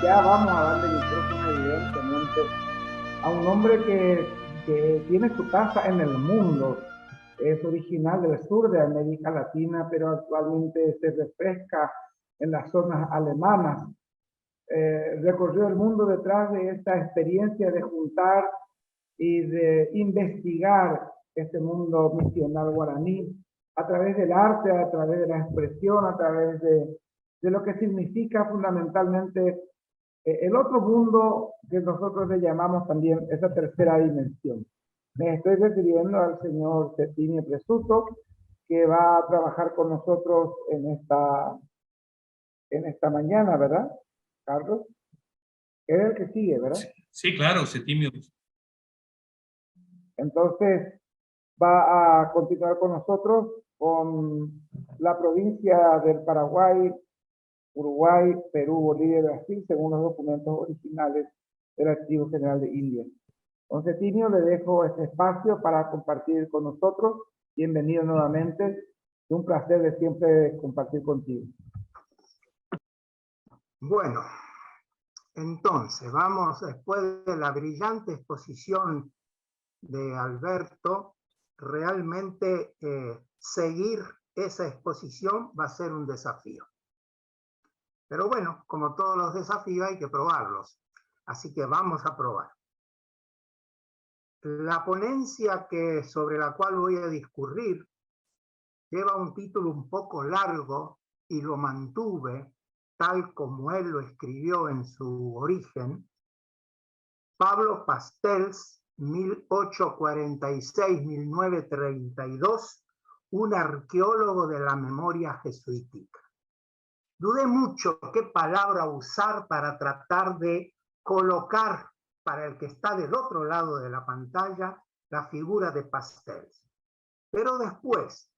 ya vamos a darle micrófono evidentemente a un hombre que tiene su casa en el mundo. Es original del sur de América Latina, pero actualmente se refresca en las zonas alemanas. Recorrió el mundo detrás de esta experiencia de juntar y de investigar este mundo misional guaraní a través del arte, a través de la expresión, a través de lo que significa fundamentalmente el otro mundo que nosotros le llamamos también esa tercera dimensión. Me estoy refiriendo al señor Cetinio Presuto, que va a trabajar con nosotros en esta mañana, ¿verdad, Carlos? Es el que sigue, ¿verdad? Sí, sí, claro, Septimio. Entonces, va a continuar con nosotros con la provincia del Paraguay, Uruguay, Perú, Bolivia y Brasil, según los documentos originales del Archivo General de India. Entonces, Tinio, le dejo este espacio para compartir con nosotros. Bienvenido nuevamente. Es un placer de siempre compartir contigo. Bueno, entonces vamos, después de la brillante exposición de Alberto, realmente seguir esa exposición va a ser un desafío. Pero bueno, como todos los desafíos hay que probarlos, así que vamos a probar. La ponencia sobre la cual voy a discurrir lleva un título un poco largo y lo mantuve tal como él lo escribió en su origen. Pablo Pastels, 1846-1932, un arqueólogo de la memoria jesuítica. Dudé mucho qué palabra usar para tratar de colocar para el que está del otro lado de la pantalla la figura de Pastels. Pero después,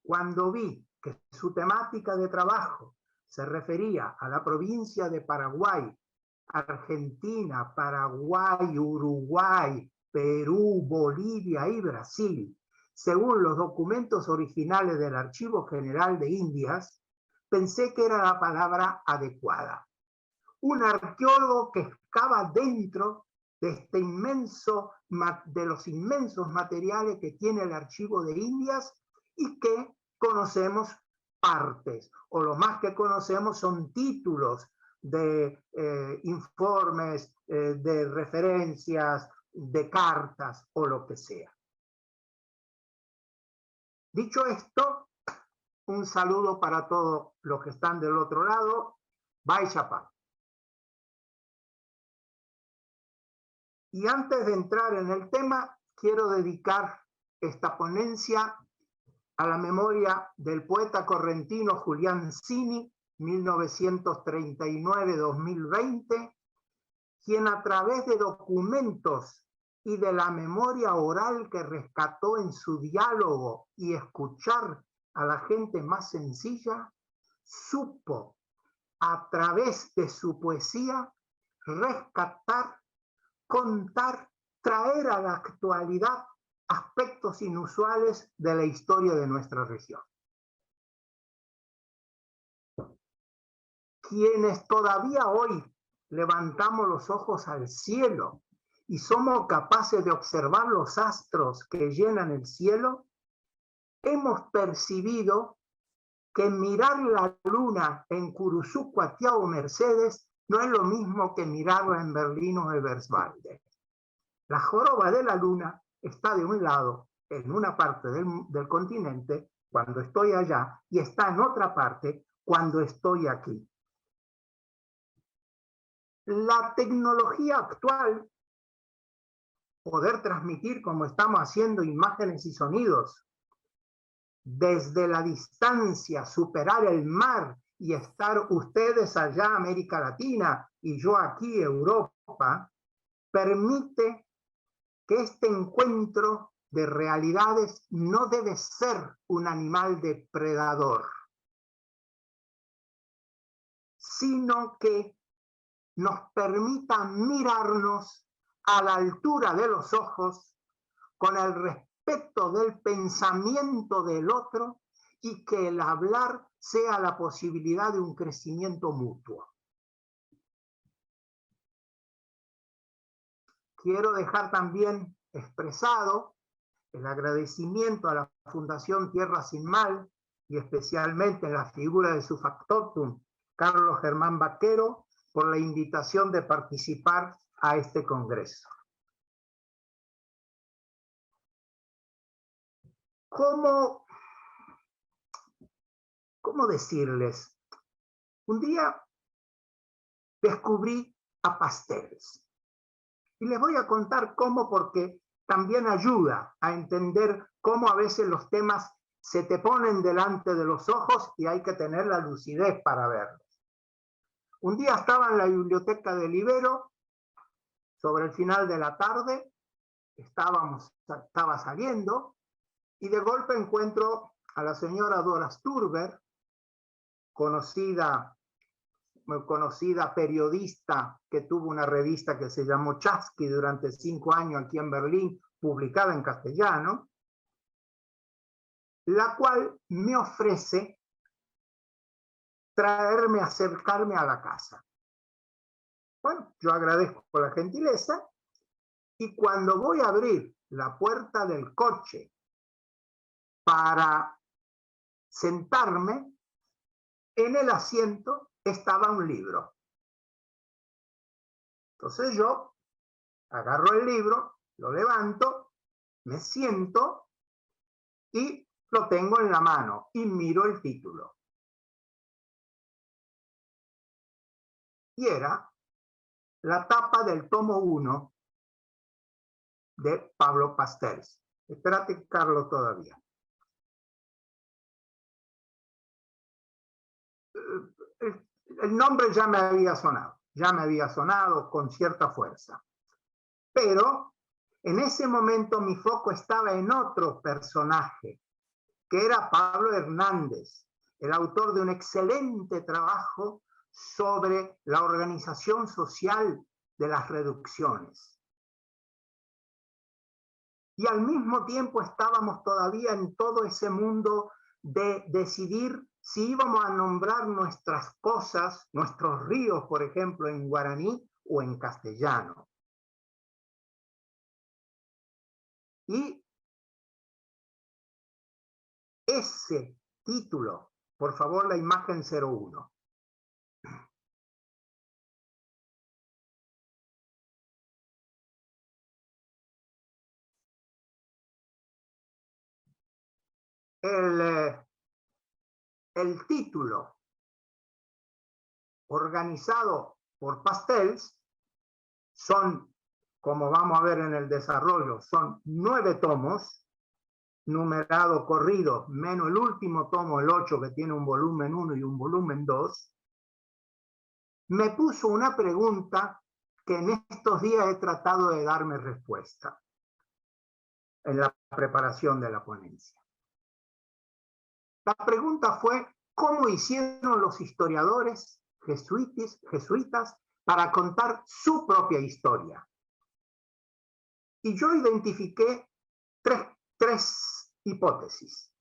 cuando vi que su temática de trabajo se refería a la provincia de Paraguay, Argentina, Paraguay, Uruguay, Perú, Bolivia y Brasil, según los documentos originales del Archivo General de Indias, pensé que era la palabra adecuada. Un arqueólogo que excava dentro de de los inmensos materiales que tiene el Archivo de Indias y que conocemos partes, o lo más que conocemos son títulos de informes, de referencias, de cartas o lo que sea. Dicho esto, un saludo para todos los que están del otro lado. Bye, Chapá. Y antes de entrar en el tema, quiero dedicar esta ponencia a la memoria del poeta correntino Julián Cini, 1939-2020, quien a través de documentos y de la memoria oral que rescató en su diálogo y escuchar a la gente más sencilla, supo a través de su poesía rescatar, contar, traer a la actualidad aspectos inusuales de la historia de nuestra región. Quienes todavía hoy levantamos los ojos al cielo y somos capaces de observar los astros que llenan el cielo, hemos percibido que mirar la luna en Curuzú, Cuatiá o Mercedes no es lo mismo que mirarla en Berlín o Eberswalde. La joroba de la luna está de un lado, en una parte del continente, cuando estoy allá, y está en otra parte cuando estoy aquí. La tecnología actual, poder transmitir como estamos haciendo imágenes y sonidos, desde la distancia, superar el mar y estar ustedes allá, América Latina, y yo aquí, Europa, permite que este encuentro de realidades no debe ser un animal depredador, sino que nos permita mirarnos a la altura de los ojos, con el respeto del pensamiento del otro, y que el hablar sea la posibilidad de un crecimiento mutuo. quiero dejar también expresado el agradecimiento a la Fundación Tierra Sin Mal y especialmente en la figura de su factotum, Carlos Germán Vaquero, por la invitación de participar a este congreso. ¿Cómo decirles? Un día descubrí a Pasteles. Y les voy a contar cómo, porque también ayuda a entender cómo a veces los temas se te ponen delante de los ojos y hay que tener la lucidez para verlos. Un día estaba en la biblioteca del Ibero, sobre el final de la tarde, estaba saliendo, y de golpe encuentro a la señora Dora Sturber, conocida periodista que tuvo una revista que se llamó Chasqui durante 5 años aquí en Berlín, publicada en castellano, la cual me ofrece acercarme a la casa. Bueno, yo agradezco la gentileza y cuando voy a abrir la puerta del coche para sentarme, en el asiento estaba un libro. Entonces yo agarro el libro, lo levanto, me siento y lo tengo en la mano y miro el título. Y era la tapa del tomo 1 de Pablo Pasteles. Espérate, Carlos, todavía. El nombre ya me había sonado con cierta fuerza. Pero en ese momento mi foco estaba en otro personaje, que era Pablo Hernández, el autor de un excelente trabajo sobre la organización social de las reducciones. Y al mismo tiempo estábamos todavía en todo ese mundo de decidir si íbamos a nombrar nuestras cosas, nuestros ríos, por ejemplo, en guaraní o en castellano. Y ese título, por favor, la imagen 01. El título organizado por Pasteles son, como vamos a ver en el desarrollo, son 9 tomos, numerado corrido, menos el último tomo, el 8, que tiene un volumen 1 y un volumen 2, me puso una pregunta que en estos días he tratado de darme respuesta en la preparación de la ponencia. La pregunta fue, ¿cómo hicieron los historiadores jesuitas para contar su propia historia? Y yo identifiqué tres hipótesis.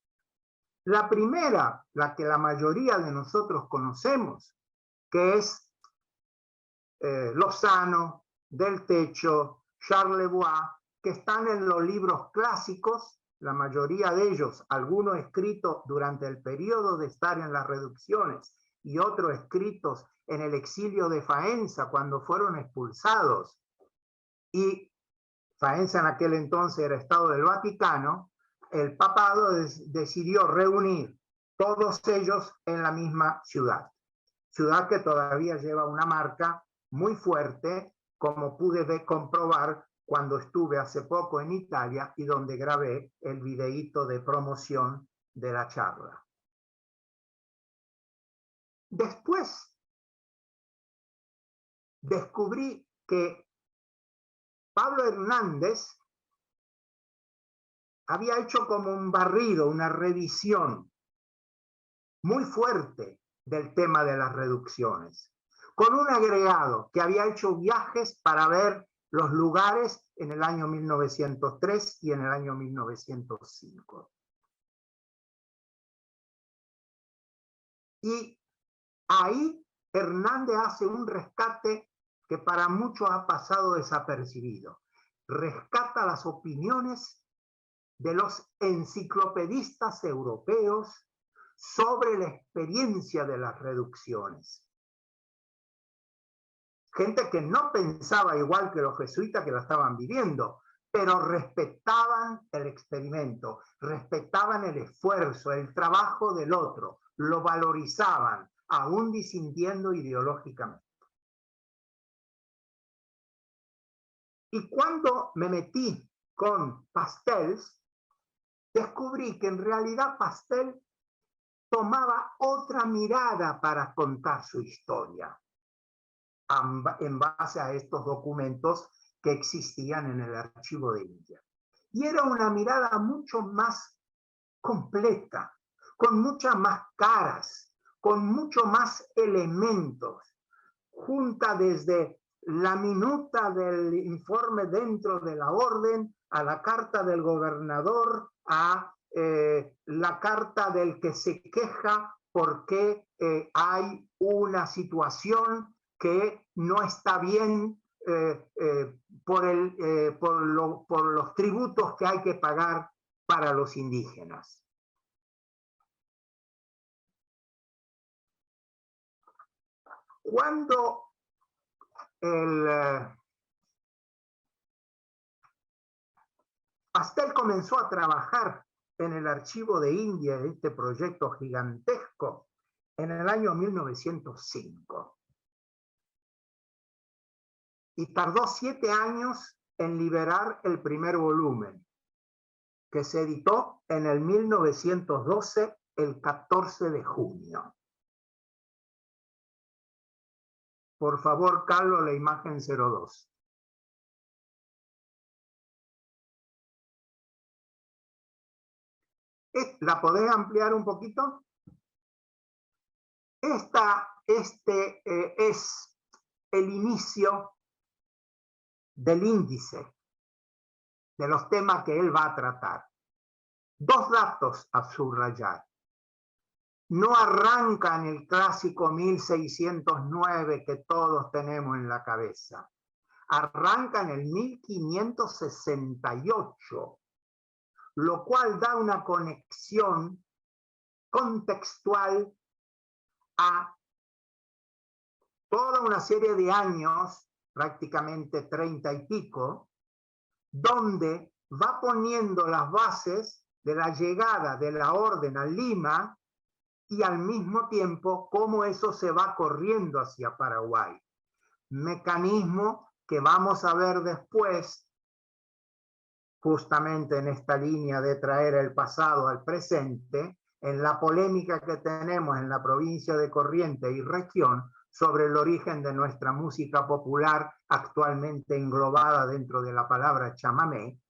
La primera, la que la mayoría de nosotros conocemos, que es Lozano, Del Techo, Charles Le Bois, que están en los libros clásicos, la mayoría de ellos, algunos escritos durante el periodo de estar en las reducciones y otros escritos en el exilio de Faenza cuando fueron expulsados, y Faenza en aquel entonces era Estado del Vaticano, el papado decidió reunir todos ellos en la misma ciudad que todavía lleva una marca muy fuerte, como pude comprobar cuando estuve hace poco en Italia y donde grabé el videíto de promoción de la charla. Después descubrí que Pablo Hernández había hecho como un barrido, una revisión muy fuerte del tema de las reducciones, con un agregado que había hecho viajes para ver los lugares en el año 1903 y en el año 1905. Y ahí Hernández hace un rescate que para muchos ha pasado desapercibido. rescata las opiniones de los enciclopedistas europeos sobre la experiencia de las reducciones. Gente que no pensaba igual que los jesuitas que la estaban viviendo, pero respetaban el experimento, respetaban el esfuerzo, el trabajo del otro, lo valorizaban, aún disintiendo ideológicamente. Y cuando me metí con Pastels, descubrí que en realidad Pastel tomaba otra mirada para contar su historia, en base a estos documentos que existían en el archivo de India. Y era una mirada mucho más completa, con muchas más caras, con mucho más elementos, junta desde la minuta del informe dentro de la orden, a la carta del gobernador, a la carta del que se queja porque hay una situación que no está bien por los tributos que hay que pagar para los indígenas. Cuando Pastel comenzó a trabajar en el archivo de India, de este proyecto gigantesco, en el año 1905. Y tardó 7 años en liberar el primer volumen, que se editó en el 1912, el 14 de junio. Por favor, Carlos, la imagen 02. ¿La podés ampliar un poquito? Este es el inicio del índice de los temas que él va a tratar. 2 datos a subrayar. No arranca en el clásico 1609 que todos tenemos en la cabeza. Arranca en el 1568, lo cual da una conexión contextual a toda una serie de años, prácticamente 30 y pico, donde va poniendo las bases de la llegada de la orden a Lima y al mismo tiempo cómo eso se va corriendo hacia Paraguay. Mecanismo que vamos a ver después, justamente en esta línea de traer el pasado al presente, en la polémica que tenemos en la provincia de Corrientes y región sobre el origen de nuestra música popular actualmente englobada dentro de la palabra chamamé,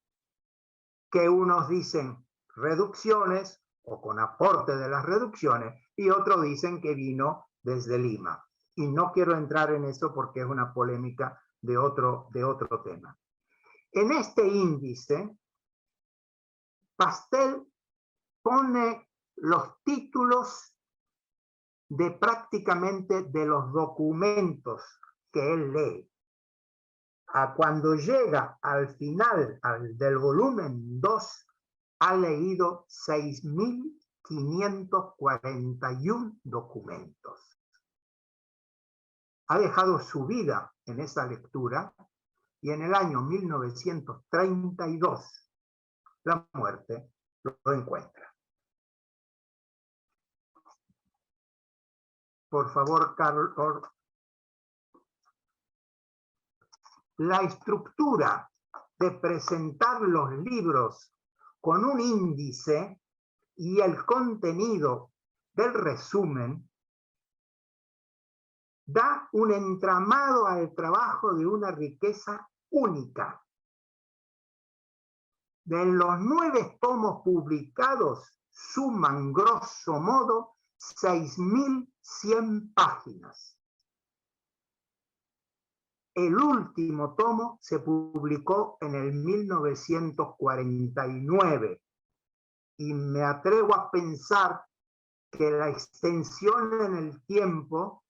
que unos dicen reducciones o con aporte de las reducciones y otros dicen que vino desde Lima. Y no quiero entrar en eso porque es una polémica de otro tema. En este índice, Pastel pone los títulos de prácticamente de los documentos que él lee. Cuando llega al final del volumen 2, ha leído 6.541 documentos. Ha dejado su vida en esa lectura y en el año 1932 la muerte lo encuentra. Por favor, Carlos. La estructura de presentar los libros con un índice y el contenido del resumen da un entramado al trabajo de una riqueza única. De los 9 tomos publicados suman grosso modo 6.100 páginas. El último tomo se publicó en el 1949 y me atrevo a pensar que la extensión en el tiempo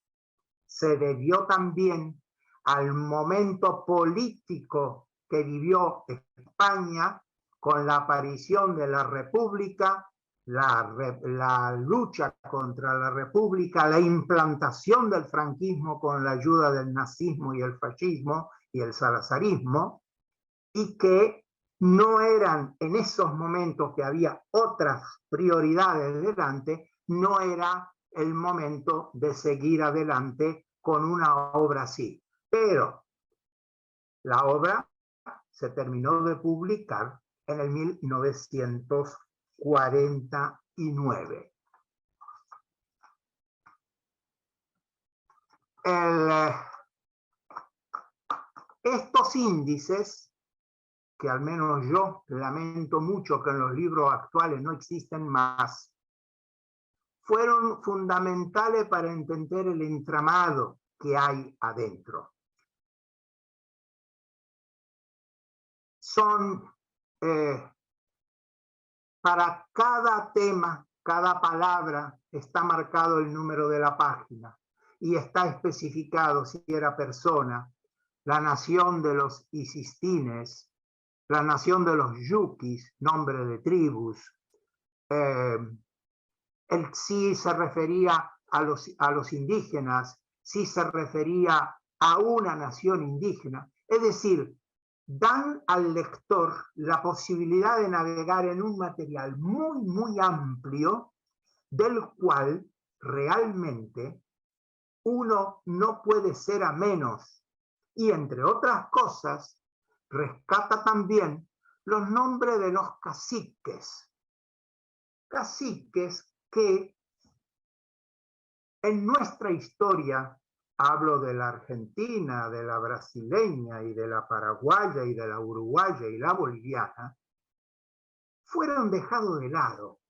se debió también al momento político que vivió España con la aparición de la República, la lucha contra la República, la implantación del franquismo con la ayuda del nazismo y el fascismo y el salazarismo, y que no eran en esos momentos que había otras prioridades delante, no era el momento de seguir adelante con una obra así. Pero la obra se terminó de publicar en el 1949. Estos índices, que al menos yo lamento mucho que en los libros actuales no existen más, fueron fundamentales para entender el entramado que hay adentro. Son para cada tema, cada palabra, está marcado el número de la página y está especificado si era persona, la nación de los isistines, la nación de los yuquis, nombre de tribus, si se refería a los indígenas, si se refería a una nación indígena. Es decir, dan al lector la posibilidad de navegar en un material muy, muy amplio, del cual realmente uno no puede ser a menos. Y entre otras cosas, rescata también los nombres de los caciques. Caciques que en nuestra historia, hablo de la argentina, de la brasileña y de la paraguaya y de la uruguaya y la boliviana, fueron dejados de lado,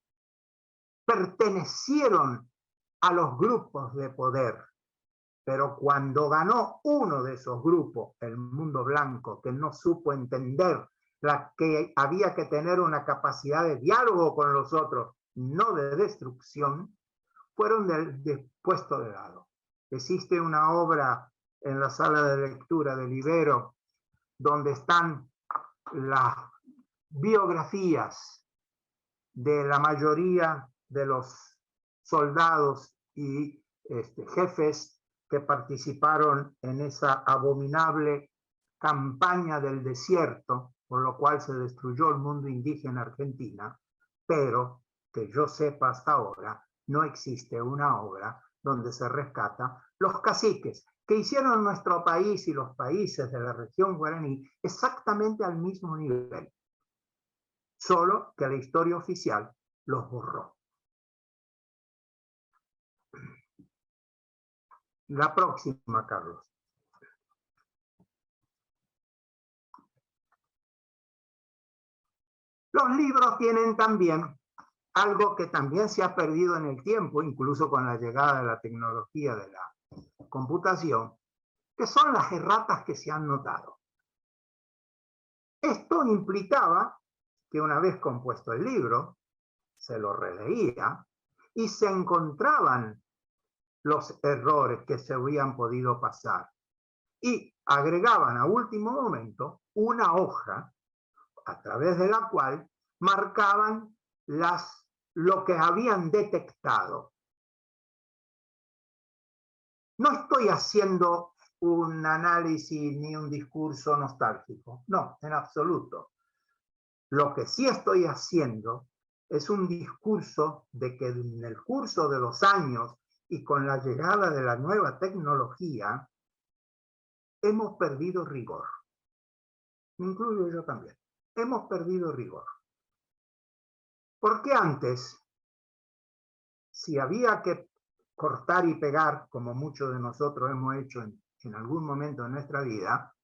pertenecieron a los grupos de poder, pero cuando ganó uno de esos grupos, el mundo blanco, que no supo entender que había que tener una capacidad de diálogo con los otros, no de destrucción, fueron puestos de lado. Existe una obra en la sala de lectura del Ibero donde están las biografías de la mayoría de los soldados y jefes que participaron en esa abominable campaña del desierto, por lo cual se destruyó el mundo indígena argentina, pero que yo sepa hasta ahora, no existe una obra donde se rescata los caciques que hicieron nuestro país y los países de la región guaraní exactamente al mismo nivel, solo que la historia oficial los borró. La próxima, Carlos. Los libros tienen también algo que también se ha perdido en el tiempo, incluso con la llegada de la tecnología de la computación, que son las erratas que se han notado. Esto implicaba que una vez compuesto el libro, se lo releía y se encontraban los errores que se habían podido pasar y agregaban a último momento una hoja a través de la cual marcaban lo que habían detectado. No estoy haciendo un análisis ni un discurso nostálgico, no, en absoluto. Lo que sí estoy haciendo es un discurso de que en el curso de los años y con la llegada de la nueva tecnología, hemos perdido rigor. Me incluyo yo también. Hemos perdido rigor. Porque antes, si había que cortar y pegar, como muchos de nosotros hemos hecho en algún momento de nuestra vida,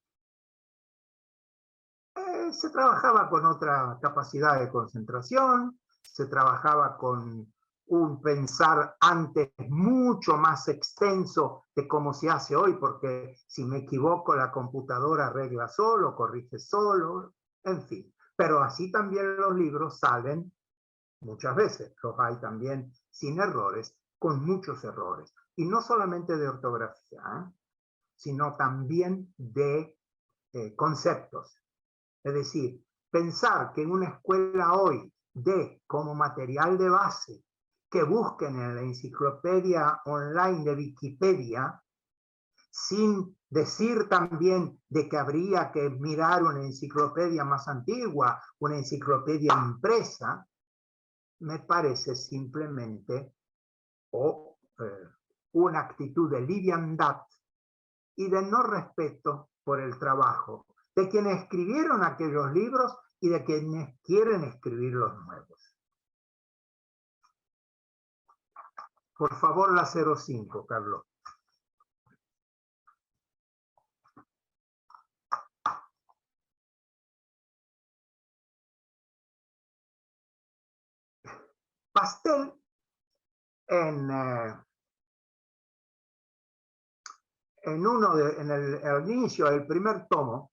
se trabajaba con otra capacidad de concentración, se trabajaba con un pensar antes mucho más extenso de cómo se hace hoy, porque si me equivoco la computadora arregla solo, corrige solo, en fin. Pero así también los libros salen muchas veces, los hay también sin errores, con muchos errores. Y no solamente de ortografía, sino también de conceptos. Es decir, pensar que en una escuela hoy dé como material de base que busquen en la enciclopedia online de Wikipedia, sin decir también de que habría que mirar una enciclopedia más antigua, una enciclopedia impresa, me parece simplemente una actitud de liviandad y de no respeto por el trabajo de quienes escribieron aquellos libros y de quienes quieren escribir los nuevos. Por favor, la 05, Carlos. Pastel, en el inicio del primer tomo,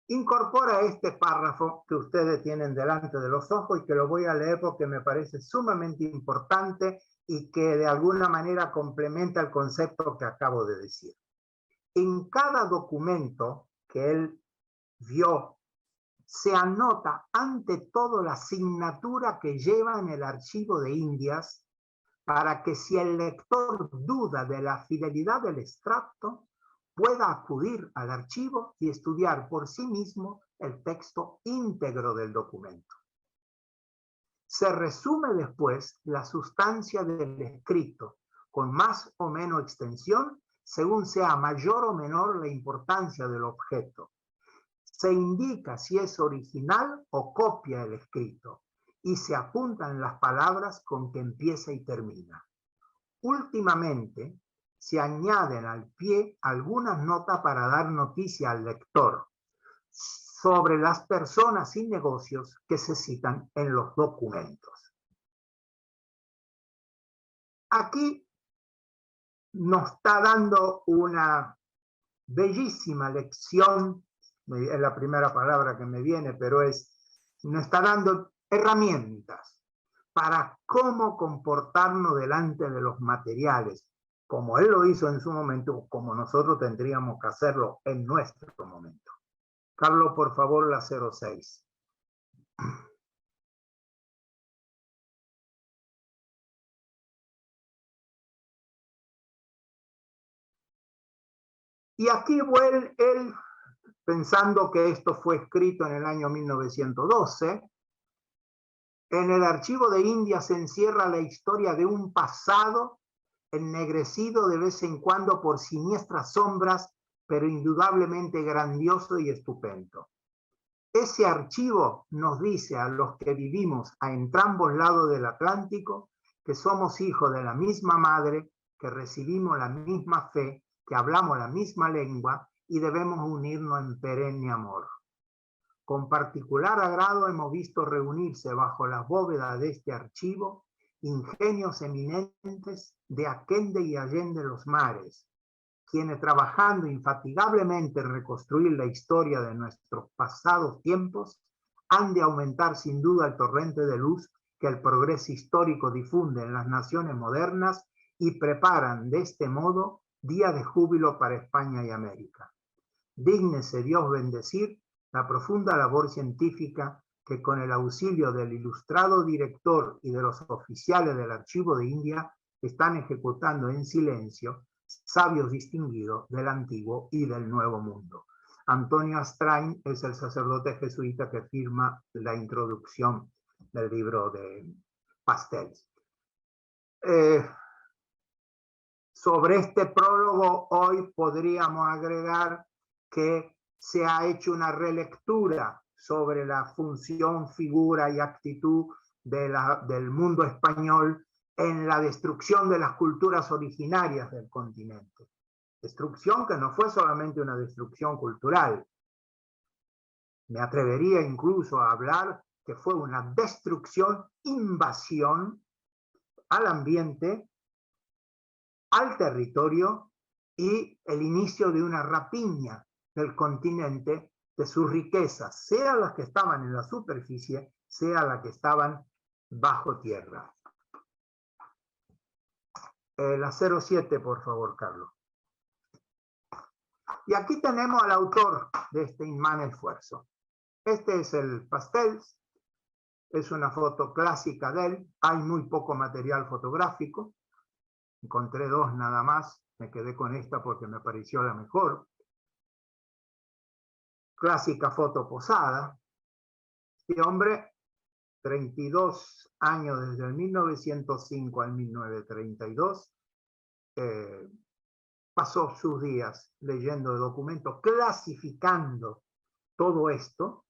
incorpora este párrafo que ustedes tienen delante de los ojos y que lo voy a leer porque me parece sumamente importante y que de alguna manera complementa el concepto que acabo de decir. En cada documento que él vio, se anota ante todo la asignatura que lleva en el archivo de Indias para que si el lector duda de la fidelidad del extracto, pueda acudir al archivo y estudiar por sí mismo el texto íntegro del documento. Se resume después la sustancia del escrito, con más o menos extensión, según sea mayor o menor la importancia del objeto. Se indica si es original o copia el escrito, y se apuntan las palabras con que empieza y termina. Últimamente, se añaden al pie algunas notas para dar noticia al lector sobre las personas y negocios que se citan en los documentos. Aquí nos está dando una bellísima lección, es la primera palabra que me viene, pero nos está dando herramientas para cómo comportarnos delante de los materiales, como él lo hizo en su momento, como nosotros tendríamos que hacerlo en nuestro momento. Carlos, por favor, la 06. Y aquí vuelve él, pensando que esto fue escrito en el año 1912, en el archivo de India se encierra la historia de un pasado ennegrecido de vez en cuando por siniestras sombras, pero indudablemente grandioso y estupendo. Ese archivo nos dice a los que vivimos a entrambos lados del Atlántico que somos hijos de la misma madre, que recibimos la misma fe, que hablamos la misma lengua y debemos unirnos en perenne amor. Con particular agrado hemos visto reunirse bajo la bóveda de este archivo ingenios eminentes de aquende y allende los mares, quienes trabajando infatigablemente en reconstruir la historia de nuestros pasados tiempos, han de aumentar sin duda el torrente de luz que el progreso histórico difunde en las naciones modernas y preparan de este modo día de júbilo para España y América. Dígnese Dios bendecir la profunda labor científica que con el auxilio del ilustrado director y de los oficiales del Archivo de India están ejecutando en silencio sabios distinguidos del Antiguo y del Nuevo Mundo. Antonio Astrain es el sacerdote jesuita que firma la introducción del libro de Pastel. Sobre este prólogo hoy podríamos agregar que se ha hecho una relectura sobre la función, figura y actitud del mundo español en la destrucción de las culturas originarias del continente. Destrucción que no fue solamente una destrucción cultural. Me atrevería incluso a hablar que fue una destrucción, invasión al ambiente, al territorio y el inicio de una rapiña del continente de sus riquezas, sea las que estaban en la superficie, sea las que estaban bajo tierra. La 07, por favor, Carlos. Y aquí tenemos al autor de este inmane esfuerzo. Este es el Pastel. Es una foto clásica de él. Hay muy poco material fotográfico. Encontré dos nada más. Me quedé con esta porque me pareció la mejor. Clásica foto posada. Este hombre, 32 años desde el 1905 al 1932, pasó sus días leyendo documentos, clasificando todo esto,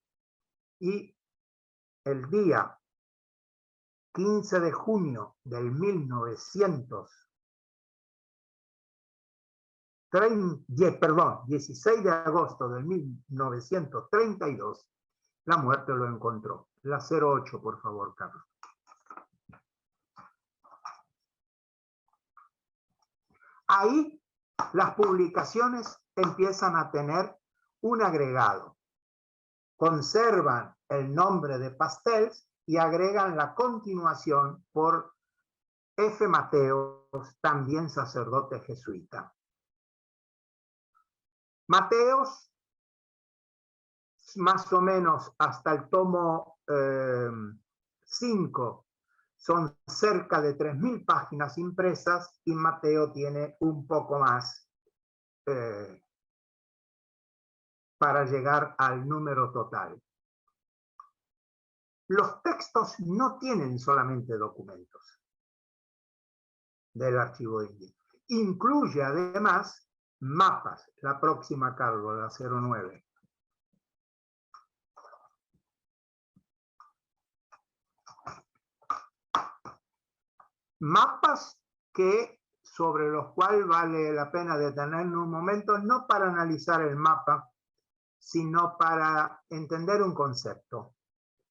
y el día 15 de junio del 16 de agosto del 1932, la muerte lo encontró. La 08, por favor, Carlos. Ahí las publicaciones empiezan a tener un agregado. Conservan el nombre de Pastels y agregan la continuación por F. Mateos, también sacerdote jesuita. Mateos, más o menos hasta el tomo 5, son cerca de 3.000 páginas impresas, y Mateo tiene un poco más para llegar al número total. Los textos no tienen solamente documentos del archivo indio. Incluye además mapas. La próxima, Carlos, la 09. Mapas sobre los cuales vale la pena detenernos un momento, no para analizar el mapa, sino para entender un concepto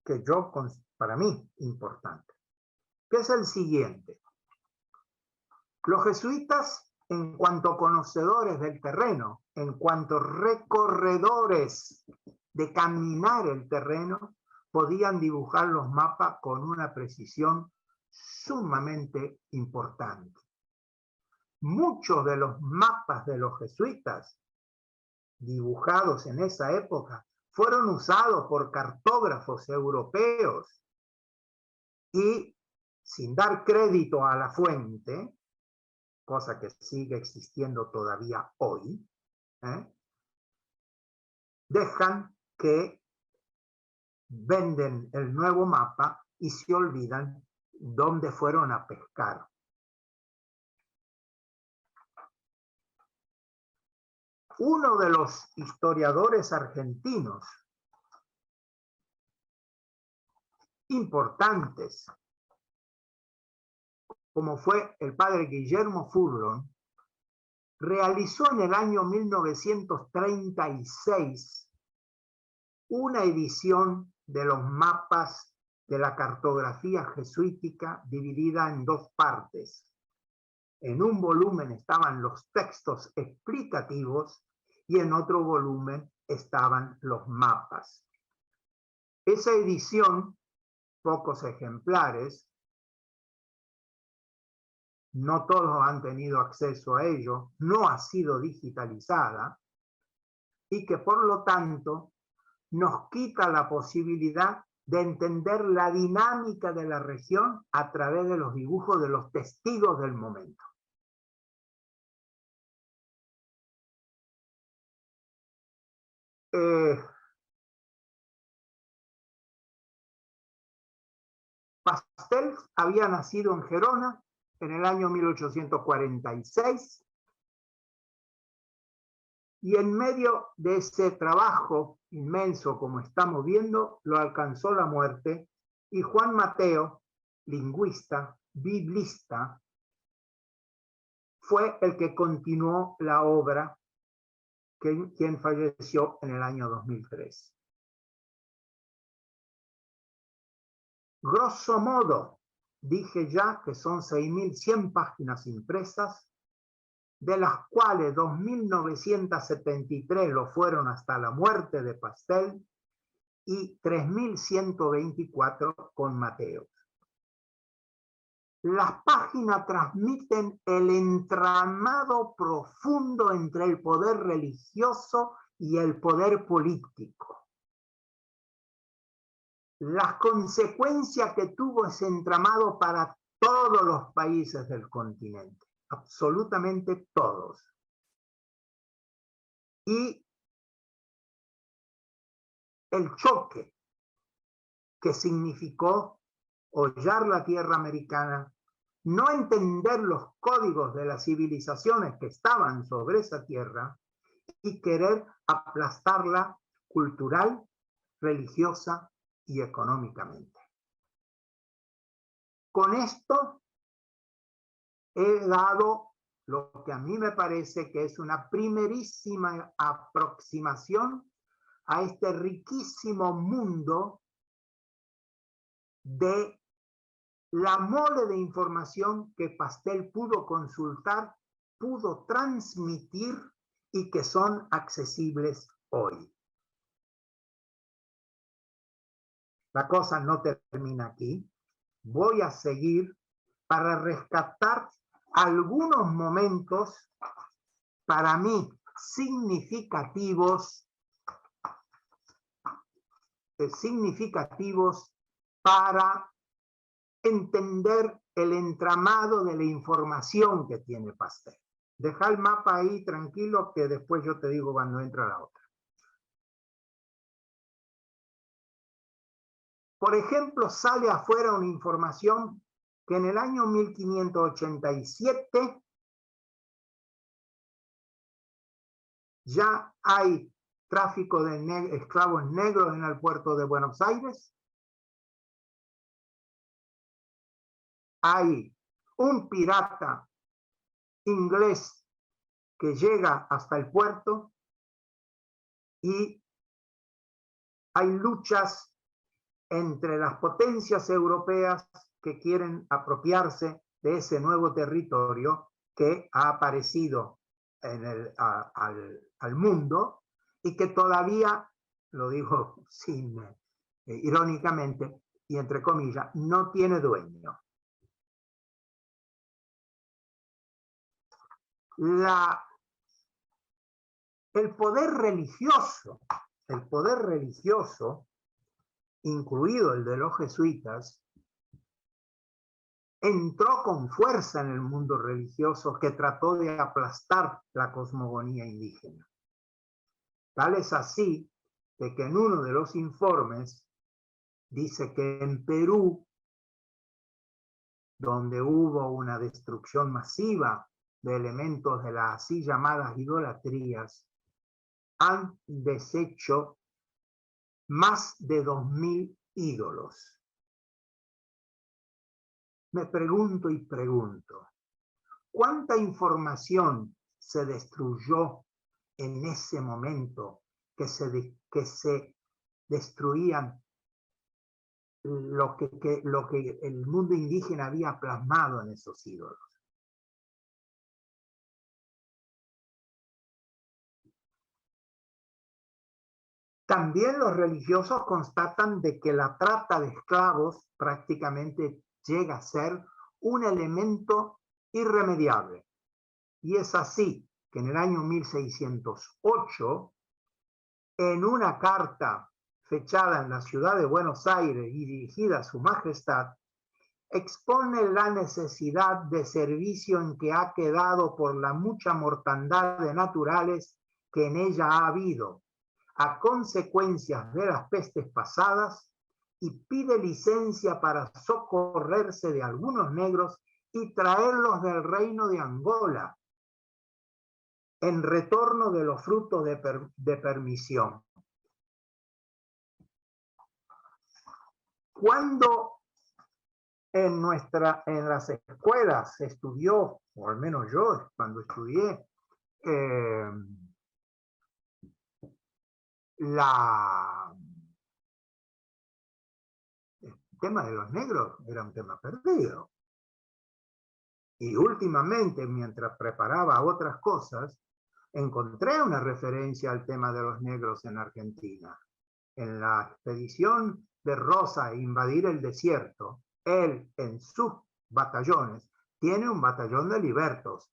que para mí, importante, que es el siguiente. Los jesuitas, en cuanto conocedores del terreno, en cuanto recorredores de caminar el terreno, podían dibujar los mapas con una precisión sumamente importante. Muchos de los mapas de los jesuitas dibujados en esa época fueron usados por cartógrafos europeos, y sin dar crédito a la fuente, cosa que sigue existiendo todavía hoy, dejan que venden el nuevo mapa y se olvidan dónde fueron a pescar. Uno de los historiadores argentinos importantes, como fue el padre Guillermo Furlon, realizó en el año 1936 una edición de los mapas de la cartografía jesuítica dividida en dos partes. En un volumen estaban los textos explicativos y en otro volumen estaban los mapas. Esa edición, pocos ejemplares, no todos han tenido acceso a ello, no ha sido digitalizada, y que por lo tanto nos quita la posibilidad de entender la dinámica de la región a través de los dibujos de los testigos del momento. Pastel había nacido en Gerona en el año 1846, y en medio de ese trabajo inmenso, como estamos viendo, lo alcanzó la muerte, y Juan Mateo, lingüista, biblista, fue el que continuó la obra, quien falleció en el año 2003. Grosso modo, dije ya que son 6.100 páginas impresas, de las cuales 2.973 lo fueron hasta la muerte de Pastel y 3.124 con Mateo. Las páginas transmiten el entramado profundo entre el poder religioso y el poder político. las consecuencias que tuvo ese entramado para todos los países del continente, absolutamente todos. Y el choque que significó hollar la tierra americana, no entender los códigos de las civilizaciones que estaban sobre esa tierra y querer aplastarla cultural, religiosa y económicamente. Con esto he dado lo que a mí me parece que es una primerísima aproximación a este riquísimo mundo de la mole de información que Pastel pudo consultar, pudo transmitir y que son accesibles hoy. La cosa no termina aquí. Voy a seguir para rescatar algunos momentos para mí significativos para entender el entramado de la información que tiene Pastel. Deja el mapa ahí tranquilo que después yo te digo cuando entra la otra. Por ejemplo, sale afuera una información que en el año 1587 ya hay tráfico de esclavos negros en el puerto de Buenos Aires. Hay un pirata inglés que llega hasta el puerto y hay luchas entre las potencias europeas que quieren apropiarse de ese nuevo territorio que ha aparecido en al mundo y que todavía, lo digo irónicamente y entre comillas, no tiene dueño. El poder religioso, incluido el de los jesuitas, entró con fuerza en el mundo religioso que trató de aplastar la cosmogonía indígena. Tal es así de que en uno de los informes dice que en Perú, donde hubo una destrucción masiva de elementos de las así llamadas idolatrías, han deshecho más de 2000 ídolos. Me pregunto y pregunto, ¿cuánta información se destruyó en ese momento que se destruían lo que el mundo indígena había plasmado en esos ídolos? También los religiosos constatan de que la trata de esclavos prácticamente llega a ser un elemento irremediable. Y es así que en el año 1608, en una carta fechada en la ciudad de Buenos Aires y dirigida a su majestad, expone la necesidad de servicio en que ha quedado por la mucha mortandad de naturales que en ella ha habido, a consecuencias de las pestes pasadas, y pide licencia para socorrerse de algunos negros y traerlos del reino de Angola, en retorno de los frutos de permisión. Cuando en las escuelas se estudió, o al menos yo cuando estudié, el tema de los negros era un tema perdido. Y últimamente, mientras preparaba otras cosas, encontré una referencia al tema de los negros en Argentina. En la expedición de Rosa a invadir el desierto, él en sus batallones tiene un batallón de libertos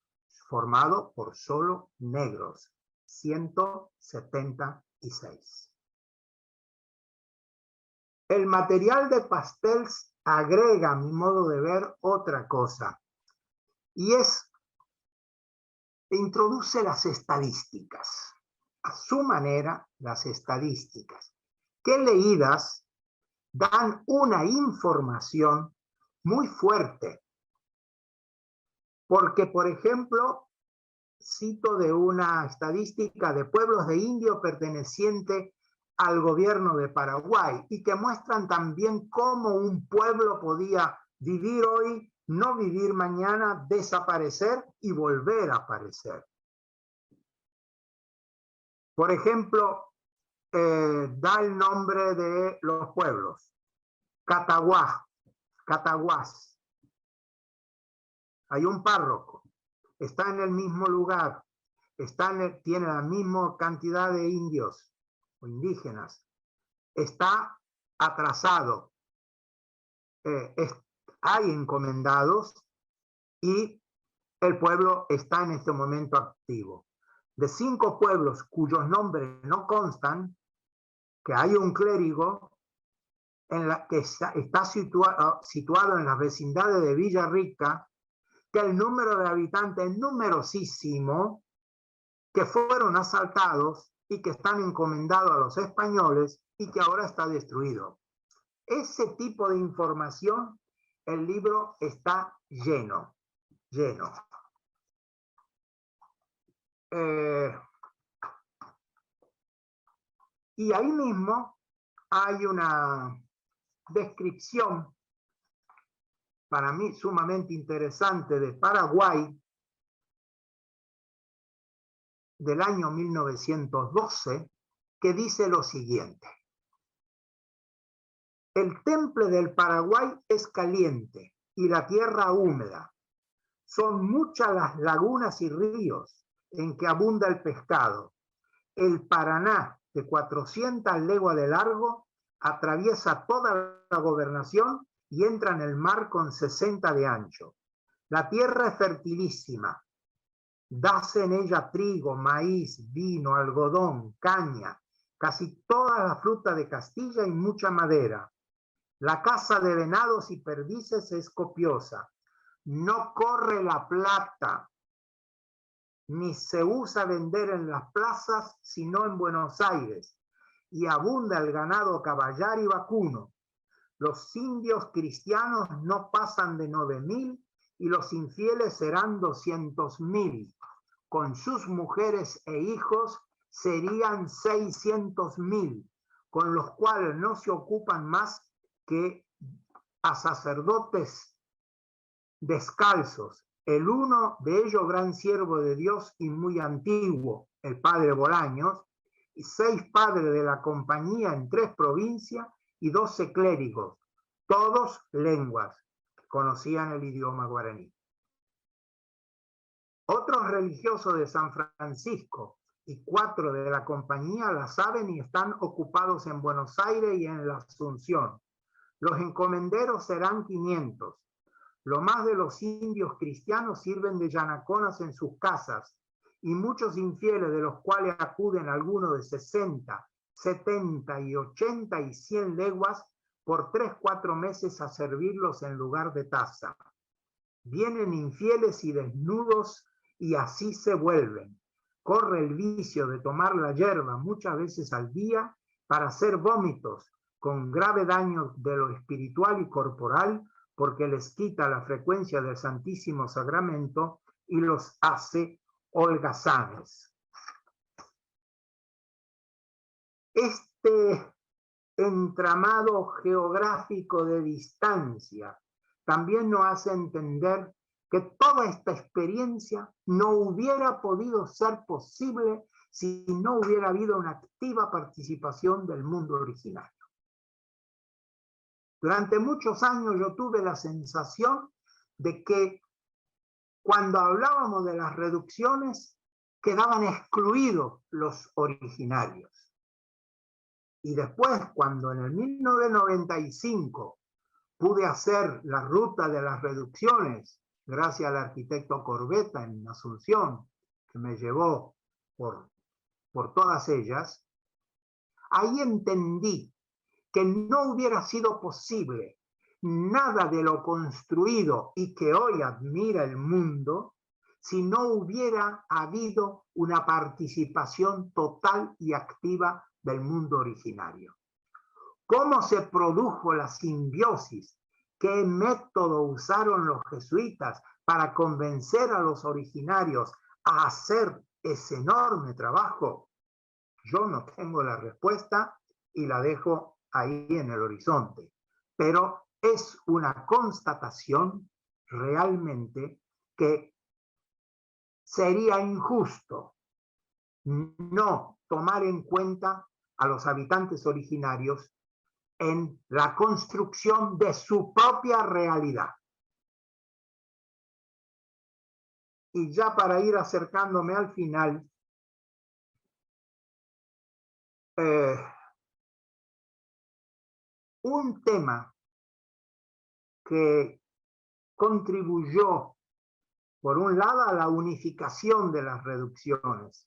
formado por solo negros, 176. El material de Pastels agrega, a mi modo de ver, otra cosa, y introduce las estadísticas, a su manera, las estadísticas, que leídas dan una información muy fuerte, porque, por ejemplo, cito de una estadística de pueblos de indios perteneciente al gobierno de Paraguay y que muestran también cómo un pueblo podía vivir hoy, no vivir mañana, desaparecer y volver a aparecer. Por ejemplo, da el nombre de los pueblos. Cataguás. Hay un párroco. Está en el mismo lugar. Tiene la misma cantidad de indios o indígenas. Está atrasado. Hay encomendados y el pueblo está en este momento activo. De 5 pueblos cuyos nombres no constan, que hay un clérigo que está situado en las vecindades de Villarrica, que el número de habitantes es numerosísimo, que fueron asaltados y que están encomendados a los españoles y que ahora está destruido. Ese tipo de información, el libro está lleno. Y ahí mismo hay una descripción para mí sumamente interesante de Paraguay del año 1912, que dice lo siguiente: el temple del Paraguay es caliente y la tierra húmeda. Son muchas las lagunas y ríos en que abunda el pescado. El Paraná, de 400 leguas de largo, atraviesa toda la gobernación y entra en el mar con 60 de ancho. La tierra es fertilísima. Dase en ella trigo, maíz, vino, algodón, caña, casi toda la fruta de Castilla y mucha madera. La caza de venados y perdices es copiosa. No corre la plata, ni se usa vender en las plazas, sino en Buenos Aires, y abunda el ganado caballar y vacuno. Los indios cristianos no pasan de 9.000 y los infieles serán 200.000. Con sus mujeres e hijos serían 600.000, con los cuales no se ocupan más que a sacerdotes descalzos. El uno de ellos, gran siervo de Dios y muy antiguo, el padre Bolaños, y 6 padres de la compañía en 3 provincias y 12 clérigos, todos lenguas, conocían el idioma guaraní. Otros religiosos de San Francisco y 4 de la compañía la saben y están ocupados en Buenos Aires y en la Asunción. Los encomenderos serán 500. Lo más de los indios cristianos sirven de yanaconas en sus casas, y muchos infieles, de los cuales acuden algunos de 60, 70 y 80 y 100 leguas, por 3-4 meses a servirlos en lugar de taza. Vienen infieles y desnudos y así se vuelven. Corre el vicio de tomar la hierba muchas veces al día para hacer vómitos, con grave daño de lo espiritual y corporal, porque les quita la frecuencia del Santísimo Sacramento y los hace holgazanes. Este entramado geográfico de distancia también nos hace entender que toda esta experiencia no hubiera podido ser posible si no hubiera habido una activa participación del mundo originario. Durante muchos años yo tuve la sensación de que cuando hablábamos de las reducciones quedaban excluidos los originarios. Y después, cuando en el 1995 pude hacer la ruta de las reducciones, gracias al arquitecto Corbetta en Asunción, que me llevó por todas ellas, ahí entendí que no hubiera sido posible nada de lo construido y que hoy admira el mundo si no hubiera habido una participación total y activa del mundo originario. ¿Cómo se produjo la simbiosis? ¿Qué método usaron los jesuitas para convencer a los originarios a hacer ese enorme trabajo? Yo no tengo la respuesta y la dejo ahí en el horizonte. Pero es una constatación realmente que sería injusto no tomar en cuenta a los habitantes originarios en la construcción de su propia realidad. Y ya para ir acercándome al final, un tema que contribuyó, por un lado, a la unificación de las reducciones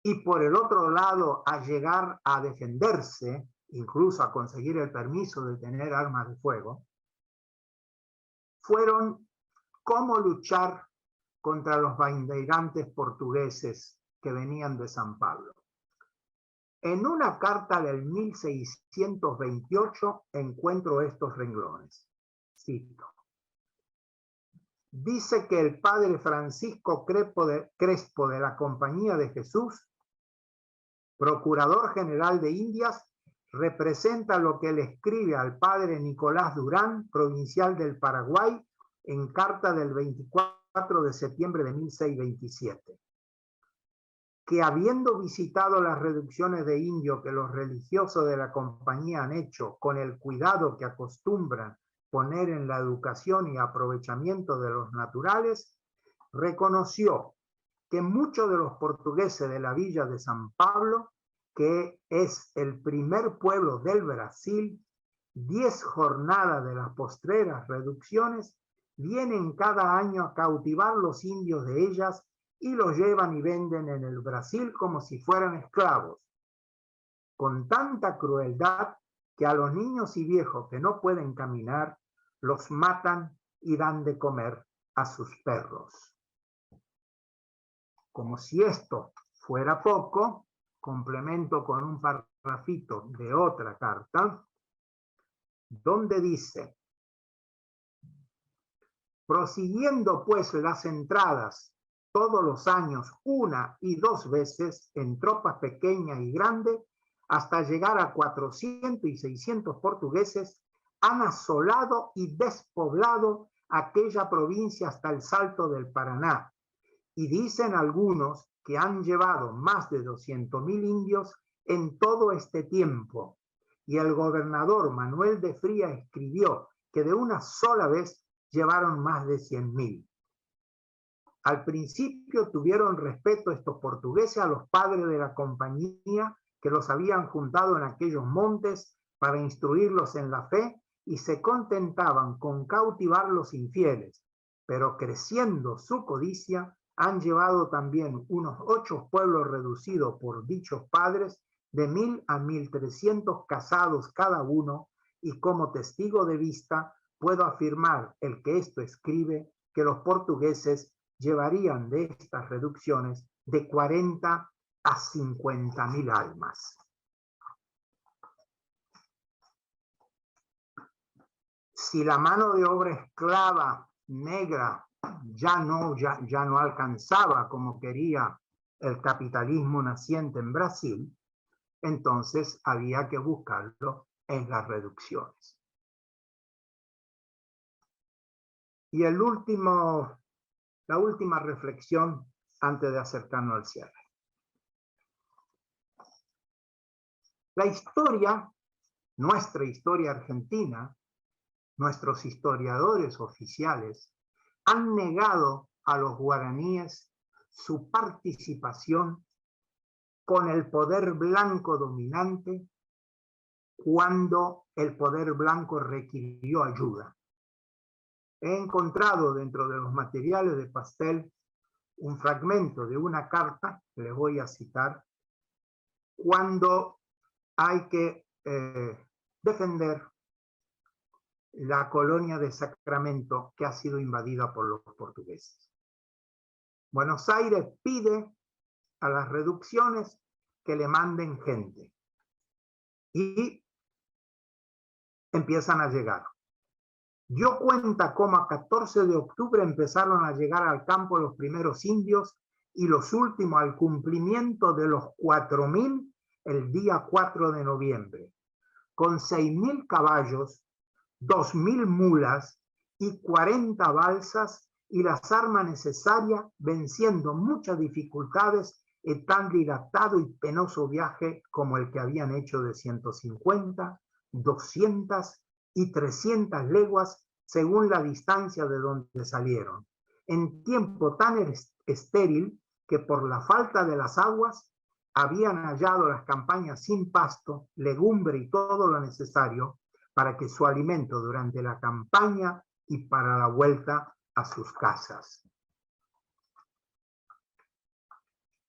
y por el otro lado, a llegar a defenderse, incluso a conseguir el permiso de tener armas de fuego, fueron cómo luchar contra los bandeirantes portugueses que venían de San Pablo. En una carta del 1628 encuentro estos renglones. Cito. Dice que el padre Francisco Crespo de la Compañía de Jesús, procurador general de Indias, representa lo que le escribe al padre Nicolás Durán, provincial del Paraguay, en carta del 24 de septiembre de 1627. Que habiendo visitado las reducciones de indio que los religiosos de la compañía han hecho con el cuidado que acostumbran poner en la educación y aprovechamiento de los naturales, reconoció que muchos de los portugueses de la villa de San Pablo, que es el primer pueblo del Brasil, 10 jornadas de las postreras reducciones, vienen cada año a cautivar los indios de ellas y los llevan y venden en el Brasil como si fueran esclavos, con tanta crueldad que a los niños y viejos que no pueden caminar, los matan y dan de comer a sus perros. Como si esto fuera poco, complemento con un parrafito de otra carta, donde dice: prosiguiendo pues las entradas todos los años 1 y 2 veces en tropas pequeñas y grandes, hasta llegar a 400 y 600 portugueses, han asolado y despoblado aquella provincia hasta el Salto del Paraná. Y dicen algunos que han llevado más de 200.000 indios en todo este tiempo. Y el gobernador Manuel de Fría escribió que de una sola vez llevaron más de 100.000. Al principio tuvieron respeto estos portugueses a los padres de la compañía que los habían juntado en aquellos montes para instruirlos en la fe y se contentaban con cautivar los infieles, pero creciendo su codicia han llevado también unos 8 pueblos reducidos por dichos padres de 1.000 a 1.300 casados cada uno, y como testigo de vista puedo afirmar el que esto escribe que los portugueses llevarían de estas reducciones de 40 a 50.000 almas. Si la mano de obra esclava negra ya no alcanzaba como quería el capitalismo naciente en Brasil, entonces había que buscarlo en las reducciones. Y la última reflexión antes de acercarnos al cierre. La historia, nuestra historia argentina, nuestros historiadores oficiales han negado a los guaraníes su participación con el poder blanco dominante cuando el poder blanco requirió ayuda. He encontrado dentro de los materiales de Pastel un fragmento de una carta, que les voy a citar, cuando hay que defender la colonia de Sacramento que ha sido invadida por los portugueses. Buenos Aires pide a las reducciones que le manden gente y empiezan a llegar. Dio cuenta cómo a 14 de octubre empezaron a llegar al campo los primeros indios y los últimos al cumplimiento de los 4.000 el día 4 de noviembre, con 6.000 caballos, 2.000 mulas y 40 balsas y las armas necesarias, venciendo muchas dificultades en tan dilatado y penoso viaje como el que habían hecho de 150, 200 y 300 leguas según la distancia de donde salieron, en tiempo tan estéril que por la falta de las aguas habían hallado las campañas sin pasto, legumbre y todo lo necesario para que su alimento durante la campaña y para la vuelta a sus casas.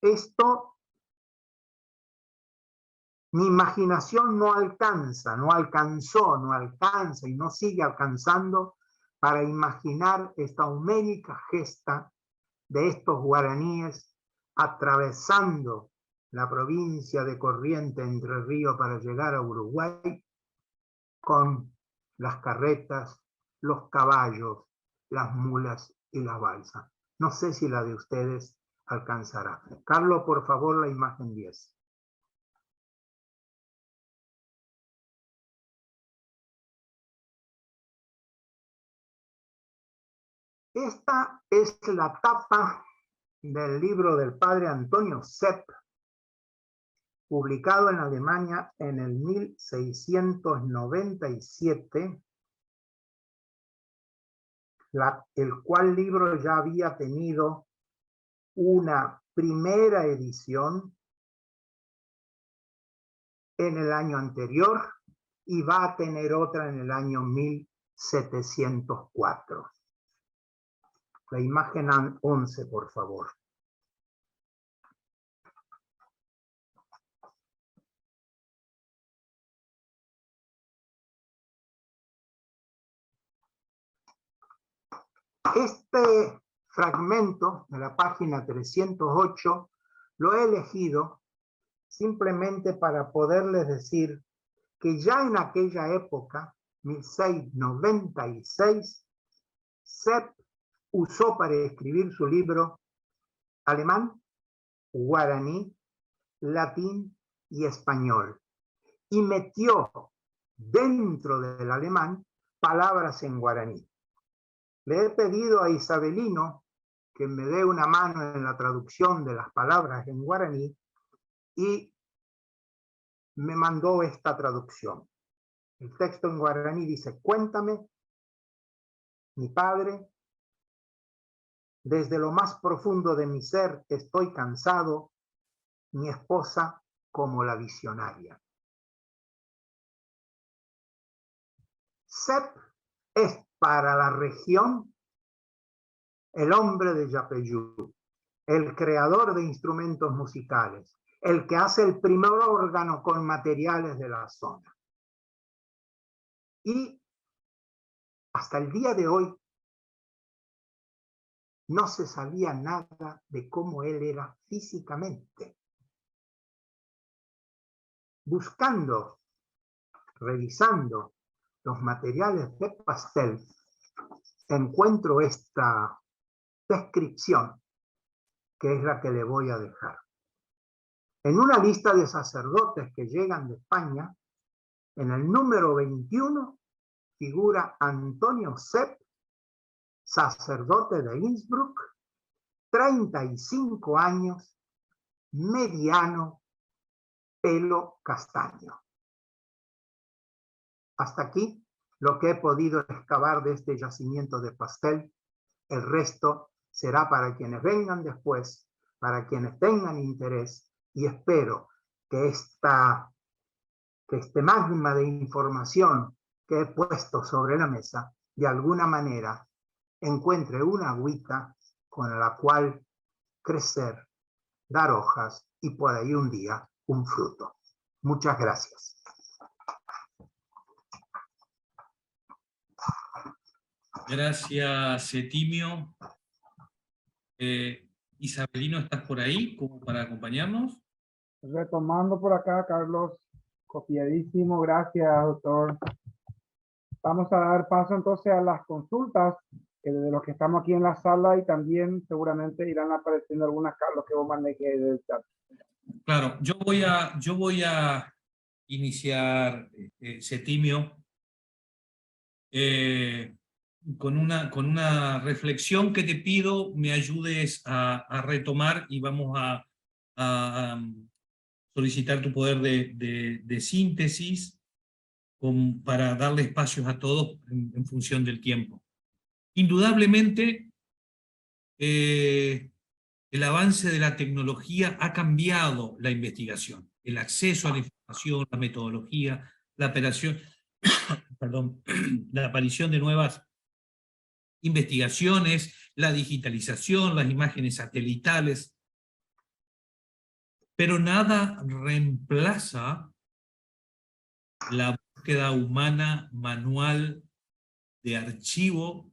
Esto, mi imaginación no alcanza y no sigue alcanzando para imaginar esta homérica gesta de estos guaraníes atravesando la provincia de Corrientes, Entre Ríos, para llegar a Uruguay, con las carretas, los caballos, las mulas y las balsas. No sé si la de ustedes alcanzará. Carlos, por favor, la imagen 10. Esta es la tapa del libro del padre Antonio Sepp, publicado en Alemania en el 1697, el cual libro ya había tenido una primera edición en el año anterior y va a tener otra en el año 1704. La imagen 11, por favor. Este fragmento de la página 308 lo he elegido simplemente para poderles decir que ya en aquella época, 1696, Sepp usó para escribir su libro alemán, guaraní, latín y español, y metió dentro del alemán palabras en guaraní. Le he pedido a Isabelino que me dé una mano en la traducción de las palabras en guaraní y me mandó esta traducción. El texto en guaraní dice: cuéntame, mi padre, desde lo más profundo de mi ser estoy cansado, mi esposa como la visionaria. Sepp es para la región el hombre de Yapeyú, el creador de instrumentos musicales, el que hace el primer órgano con materiales de la zona. Y hasta el día de hoy no se sabía nada de cómo él era físicamente. Buscando, revisando los materiales de Pastel, encuentro esta descripción, que es la que le voy a dejar. En una lista de sacerdotes que llegan de España, en el número 21 figura Antonio Sepp, sacerdote de Innsbruck, 35 años, mediano, pelo castaño. Hasta aquí lo que he podido excavar de este yacimiento de Pastel. El resto será para quienes vengan después, para quienes tengan interés, y espero que este magma de información que he puesto sobre la mesa, de alguna manera encuentre una agüita con la cual crecer, dar hojas y por ahí un día un fruto. Muchas gracias. Gracias, Setimio. Isabelino, ¿estás por ahí como para acompañarnos? Retomando por acá, Carlos, copiadísimo, gracias, doctor. Vamos a dar paso entonces a las consultas de los que estamos aquí en la sala y también seguramente irán apareciendo algunas, Carlos, que vos manejes del chat. Claro, yo voy a iniciar, Setimio, con una reflexión que te pido me ayudes a retomar, y vamos a solicitar tu poder de síntesis para darle espacios a todos en función del tiempo. Indudablemente, el avance de la tecnología ha cambiado la investigación, el acceso a la información, la metodología, la operación, perdón, la aparición de nuevas investigaciones, la digitalización, las imágenes satelitales, pero nada reemplaza la búsqueda humana manual de archivo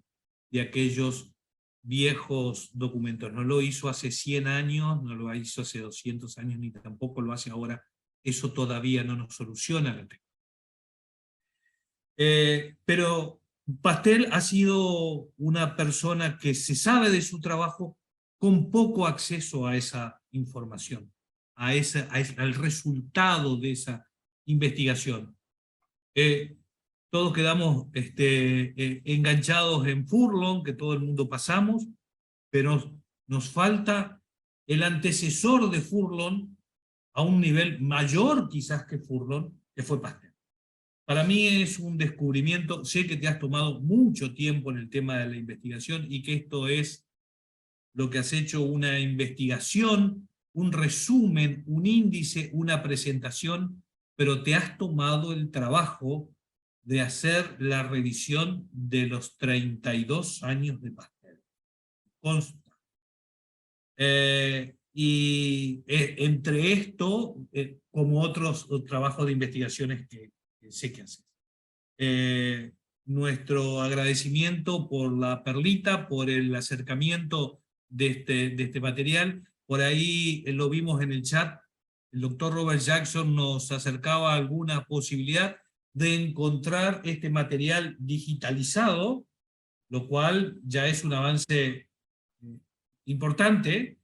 de aquellos viejos documentos. No lo hizo hace 100 años, no lo hizo hace 200 años, ni tampoco lo hace ahora. Eso todavía no nos soluciona la tecnología. Pero Pastel ha sido una persona que se sabe de su trabajo con poco acceso a esa información, al resultado de esa investigación. Todos quedamos enganchados en Furlong, que todo el mundo pasamos, pero nos falta el antecesor de Furlong a un nivel mayor quizás que Furlong, que fue Pastel. Para mí es un descubrimiento. Sé que te has tomado mucho tiempo en el tema de la investigación y que esto es lo que has hecho, una investigación, un resumen, un índice, una presentación, pero te has tomado el trabajo de hacer la revisión de los 32 años de Pastel. Consta. Entre esto, como otros trabajos de investigaciones que sé que haces. Nuestro agradecimiento por la perlita, por el acercamiento de este material. Por ahí lo vimos en el chat, el doctor Robert Jackson nos acercaba alguna posibilidad de encontrar este material digitalizado, lo cual ya es un avance importante.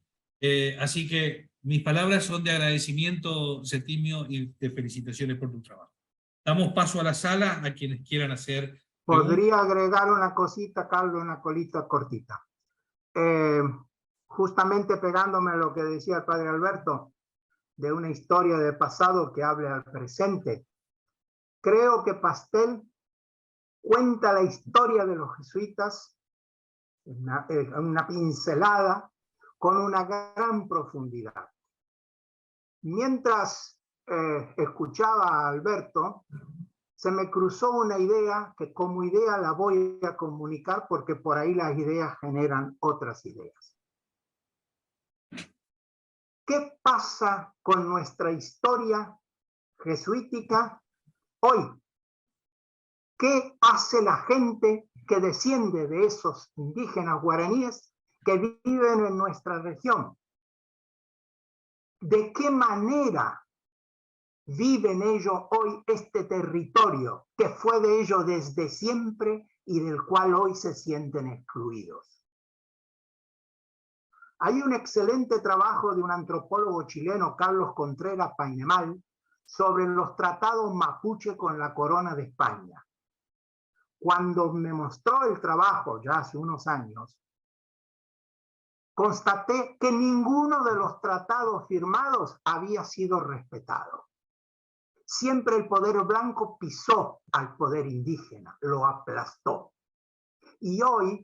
Así que mis palabras son de agradecimiento, Setimio, y de felicitaciones por tu trabajo. Damos paso a la sala a quienes quieran hacer preguntas. Podría agregar una cosita, Carlos, una colita cortita. Justamente pegándome a lo que decía el padre Alberto, de una historia del pasado que hable al presente. Creo que Pastel cuenta la historia de los jesuitas, una pincelada, con una gran profundidad. Mientras escuchaba a Alberto, se me cruzó una idea que como idea la voy a comunicar porque por ahí las ideas generan otras ideas. ¿Qué pasa con nuestra historia jesuítica hoy? ¿Qué hace la gente que desciende de esos indígenas guaraníes que viven en nuestra región? ¿De qué manera viven ellos hoy este territorio que fue de ellos desde siempre y del cual hoy se sienten excluidos? Hay un excelente trabajo de un antropólogo chileno, Carlos Contreras Painemal, sobre los tratados mapuche con la corona de España. Cuando me mostró el trabajo, ya hace unos años, constaté que ninguno de los tratados firmados había sido respetado. Siempre el poder blanco pisó al poder indígena, lo aplastó. Y hoy,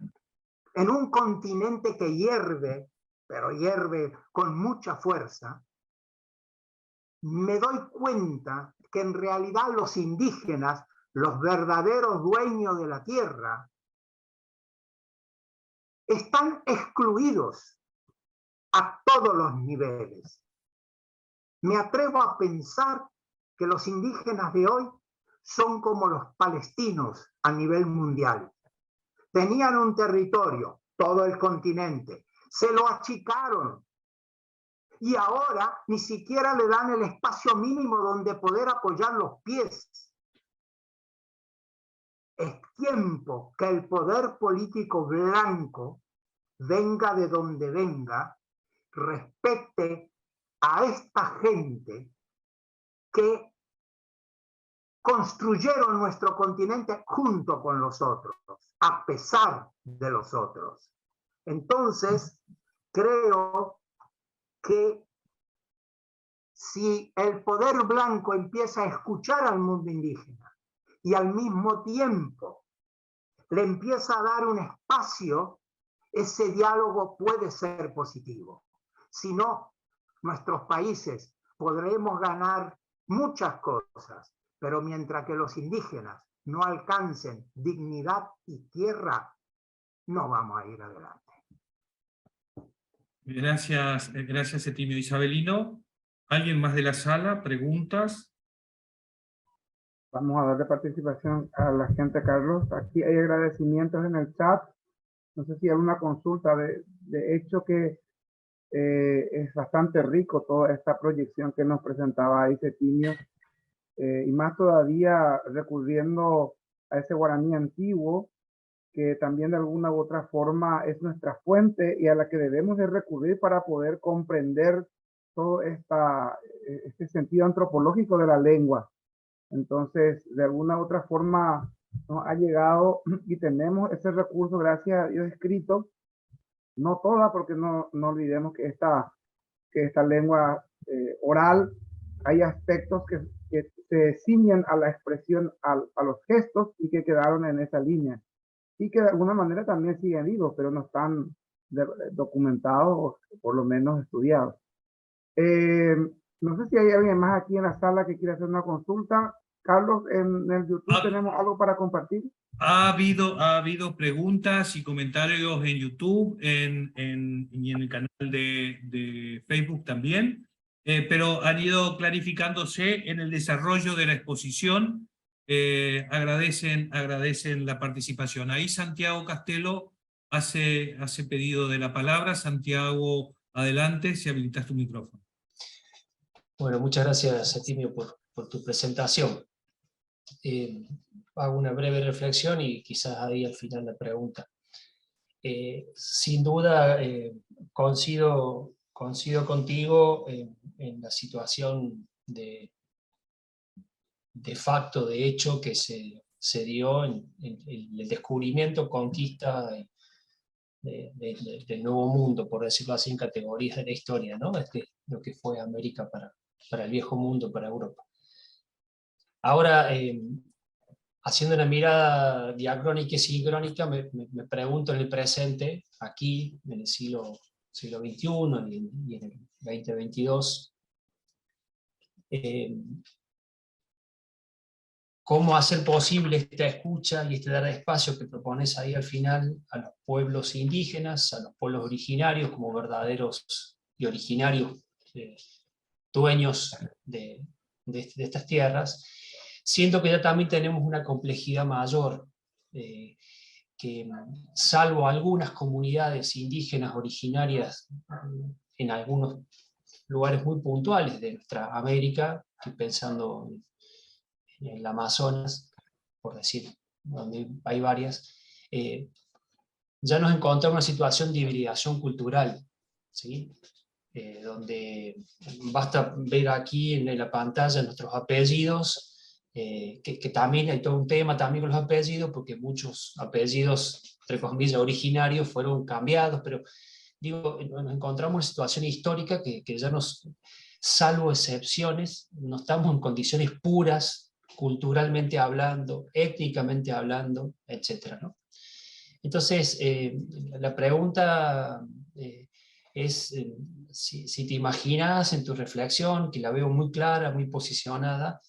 en un continente que hierve, pero hierve con mucha fuerza, me doy cuenta que en realidad los indígenas, los verdaderos dueños de la tierra, están excluidos a todos los niveles. Me atrevo a pensar que los indígenas de hoy son como los palestinos a nivel mundial. tenían un territorio, todo el continente, se lo achicaron. Y ahora ni siquiera le dan el espacio mínimo donde poder apoyar los pies. Es tiempo que el poder político blanco, venga de donde venga, respete a esta gente que construyeron nuestro continente junto con los otros, a pesar de los otros. Entonces, creo que si el poder blanco empieza a escuchar al mundo indígena y al mismo tiempo le empieza a dar un espacio, ese diálogo puede ser positivo. Si no, nuestros países podremos ganar muchas cosas, pero mientras que los indígenas no alcancen dignidad y tierra, no vamos a ir adelante. Gracias, gracias Septimio. Isabelino, ¿alguien más de la sala? ¿Preguntas? Vamos a darle participación a la gente, Carlos. Aquí hay agradecimientos en el chat. No sé si hay alguna consulta. De hecho que es bastante rico toda esta proyección que nos presentaba ahí Septimio. Y más todavía recurriendo a ese guaraní antiguo, que también de alguna u otra forma es nuestra fuente y a la que debemos de recurrir para poder comprender todo este sentido antropológico de la lengua. Entonces, de alguna u otra forma nos ha llegado y tenemos ese recurso, gracias a Dios, escrito. No toda, porque no olvidemos que esta lengua oral, hay aspectos que se ciñen a la expresión, a los gestos y que quedaron en esa línea. Y que de alguna manera también siguen vivos, pero no están documentados o por lo menos estudiados. No sé si hay alguien más aquí en la sala que quiera hacer una consulta. Carlos, en el YouTube tenemos algo para compartir. Ha habido preguntas y comentarios en YouTube y en el canal de Facebook también, pero han ido clarificándose en el desarrollo de la exposición. Agradecen la participación. Ahí Santiago Castelo hace pedido de la palabra. Santiago, adelante, si habilitas tu micrófono. Bueno, muchas gracias, Septimio, por tu presentación. Hago una breve reflexión y quizás ahí al final la pregunta. Sin duda, coincido contigo en la situación de facto, de hecho, que se dio en el descubrimiento, conquista del Nuevo Mundo, por decirlo así, en categorías de la historia, ¿no? Lo que fue América para el Viejo Mundo, para Europa. Ahora, haciendo una mirada diacrónica y sincrónica, me pregunto en el presente, aquí, en el siglo XXI y en el 2022, ¿cómo hacer posible esta escucha y este dar espacio que propones ahí al final a los pueblos indígenas, a los pueblos originarios, como verdaderos y originarios dueños de estas tierras? Siento que ya también tenemos una complejidad mayor, que salvo algunas comunidades indígenas originarias en algunos lugares muy puntuales de nuestra América, estoy pensando en el Amazonas, por decir, donde hay varias, ya nos encontramos en una situación de hibridación cultural, ¿sí? Donde basta ver aquí en la pantalla nuestros apellidos, que también hay todo un tema también con los apellidos, porque muchos apellidos, entre comillas, originarios fueron cambiados, pero digo, nos encontramos en una situación histórica que ya salvo excepciones, no estamos en condiciones puras, culturalmente hablando, étnicamente hablando, etc., ¿no? Entonces, la pregunta es, si te imaginas en tu reflexión, que la veo muy clara, muy posicionada,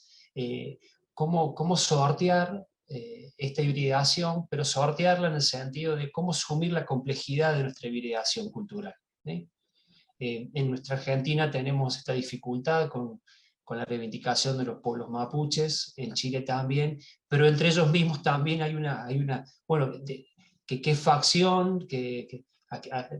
cómo sortear esta hibridación, pero sortearla en el sentido de cómo asumir la complejidad de nuestra hibridación cultural, ¿sí? En nuestra Argentina tenemos esta dificultad con la reivindicación de los pueblos mapuches, en Chile también, pero entre ellos mismos también hay una bueno, qué facción,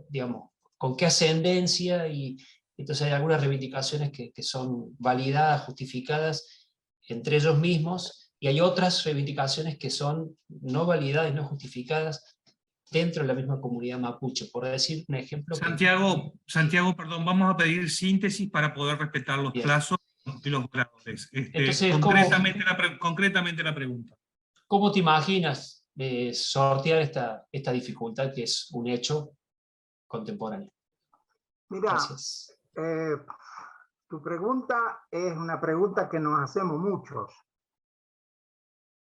digamos, con qué ascendencia, y entonces hay algunas reivindicaciones que son validadas, justificadas entre ellos mismos, y hay otras reivindicaciones que son no validadas y no justificadas dentro de la misma comunidad mapuche. Por decir un ejemplo... Santiago, perdón, vamos a pedir síntesis para poder respetar los plazos y los oradores. Entonces, concretamente la pregunta. ¿Cómo te imaginas sortear esta dificultad que es un hecho contemporáneo? Mira, tu pregunta es una pregunta que nos hacemos muchos.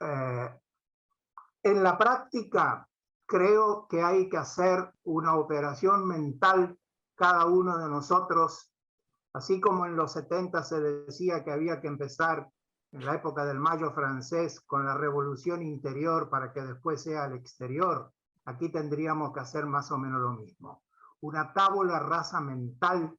En la práctica, creo que hay que hacer una operación mental cada uno de nosotros, así como en los 70 se decía que había que empezar en la época del Mayo francés con la revolución interior para que después sea el exterior. Aquí tendríamos que hacer más o menos lo mismo. Una tabula rasa mental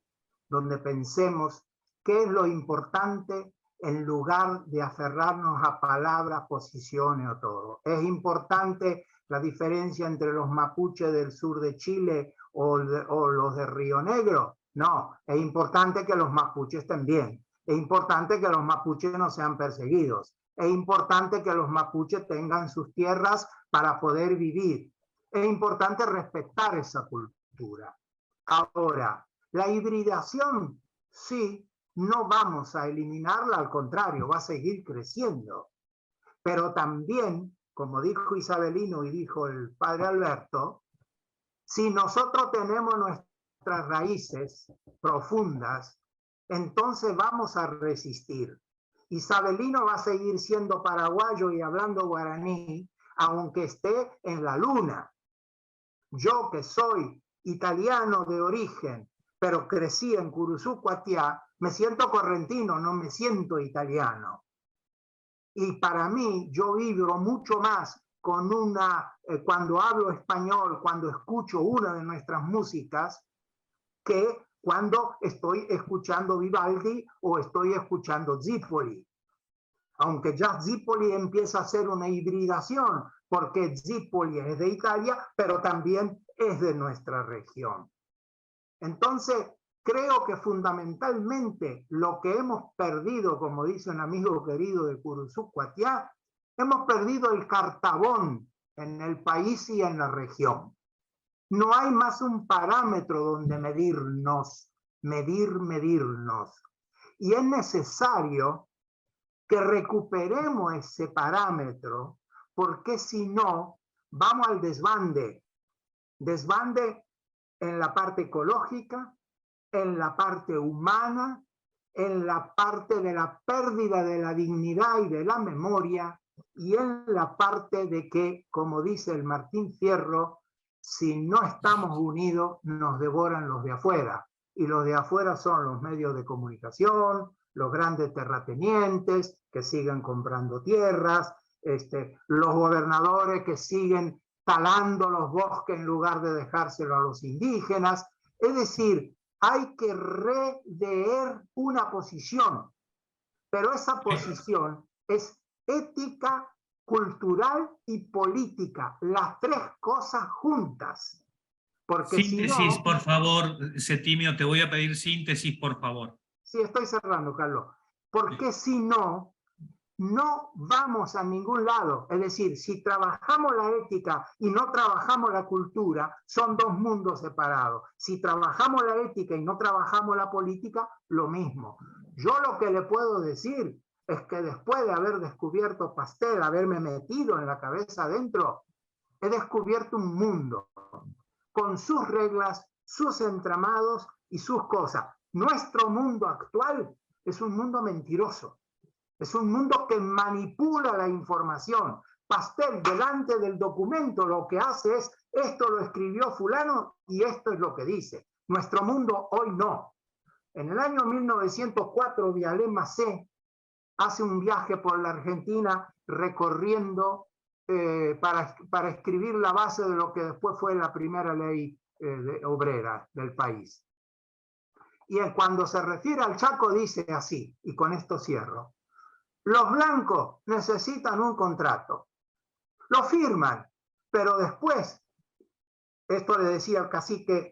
donde pensemos qué es lo importante en lugar de aferrarnos a palabras, posiciones o todo. ¿Es importante la diferencia entre los mapuches del sur de Chile o los de Río Negro? No, es importante que los mapuches estén bien. Es importante que los mapuches no sean perseguidos. Es importante que los mapuches tengan sus tierras para poder vivir. Es importante respetar esa cultura. Ahora, la hibridación, sí, no vamos a eliminarla, al contrario, va a seguir creciendo. Pero también, como dijo Isabelino y dijo el padre Alberto, si nosotros tenemos nuestras raíces profundas, entonces vamos a resistir. Isabelino va a seguir siendo paraguayo y hablando guaraní, aunque esté en la luna. Yo, que soy italiano de origen, pero crecí en Curuzú, Cuatiá, me siento correntino, no me siento italiano. Y para mí, yo vibro mucho más con cuando hablo español, cuando escucho una de nuestras músicas, que cuando estoy escuchando Vivaldi o estoy escuchando Zipoli. Aunque ya Zipoli empieza a ser una hibridación, porque Zipoli es de Italia, pero también es de nuestra región. Entonces, creo que fundamentalmente lo que hemos perdido, como dice un amigo querido de Curuzú, Cuatiá, hemos perdido el cartabón en el país y en la región. No hay más un parámetro donde medirnos. Y es necesario que recuperemos ese parámetro, porque si no, vamos al desbande. Desbande en la parte ecológica, en la parte humana, en la parte de la pérdida de la dignidad y de la memoria, y en la parte de que, como dice el Martín Fierro, si no estamos unidos, nos devoran los de afuera. Y los de afuera son los medios de comunicación, los grandes terratenientes que siguen comprando tierras, los gobernadores que siguen talando los bosques en lugar de dejárselo a los indígenas. Es decir, hay que rever una posición, pero esa posición es ética, cultural y política, las tres cosas juntas. Porque síntesis, si no, por favor, Septimio, te voy a pedir síntesis, por favor. Sí, estoy cerrando, Carlos. Porque si no, no vamos a ningún lado. Es decir, si trabajamos la ética y no trabajamos la cultura, son dos mundos separados. Si trabajamos la ética y no trabajamos la política, lo mismo. Yo lo que le puedo decir es que después de haber descubierto Pastel, haberme metido en la cabeza adentro, he descubierto un mundo con sus reglas, sus entramados y sus cosas. Nuestro mundo actual es un mundo mentiroso. Es un mundo que manipula la información. Pastel, delante del documento, lo que hace es, esto lo escribió fulano y esto es lo que dice. Nuestro mundo hoy no. En el año 1904, Vialé Macé hace un viaje por la Argentina recorriendo para escribir la base de lo que después fue la primera ley obrera del país. Y cuando se refiere al Chaco dice así, y con esto cierro: los blancos necesitan un contrato, lo firman, pero después Esto le decía el cacique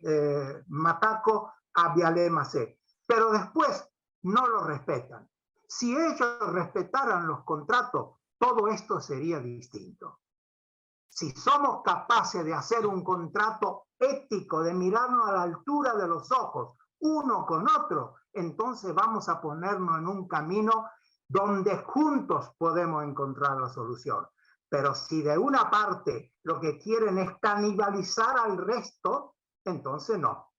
Mataco a Vialé Macé. Pero después no lo respetan. Si ellos respetaran los contratos, todo esto sería distinto. Si somos capaces de hacer un contrato ético, de mirarnos a la altura de los ojos, uno con otro, entonces vamos a ponernos en un camino donde juntos podemos encontrar la solución. Pero si de una parte lo que quieren es canibalizar al resto, entonces no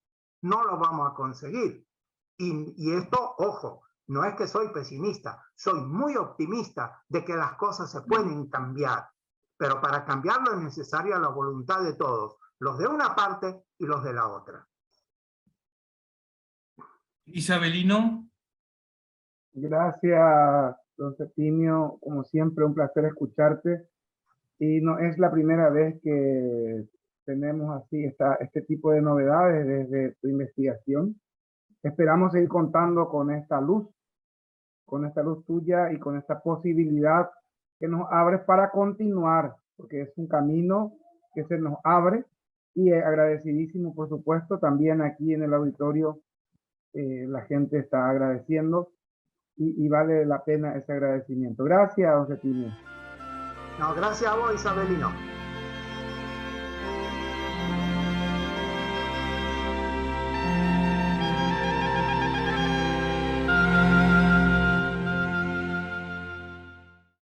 lo vamos a conseguir. Y esto, ojo, no es que soy pesimista, soy muy optimista de que las cosas se pueden cambiar. Pero para cambiarlo es necesaria la voluntad de todos, los de una parte y los de la otra. Isabelino. Gracias, don Septimio. Como siempre, un placer escucharte. Y no es la primera vez que tenemos así este tipo de novedades desde tu investigación. Esperamos seguir contando con esta luz tuya y con esta posibilidad que nos abre para continuar, porque es un camino que se nos abre. Y agradecidísimo, por supuesto, también aquí en el auditorio la gente está agradeciendo y vale la pena ese agradecimiento. Gracias, don Septimio. No, gracias a vos, Isabelino.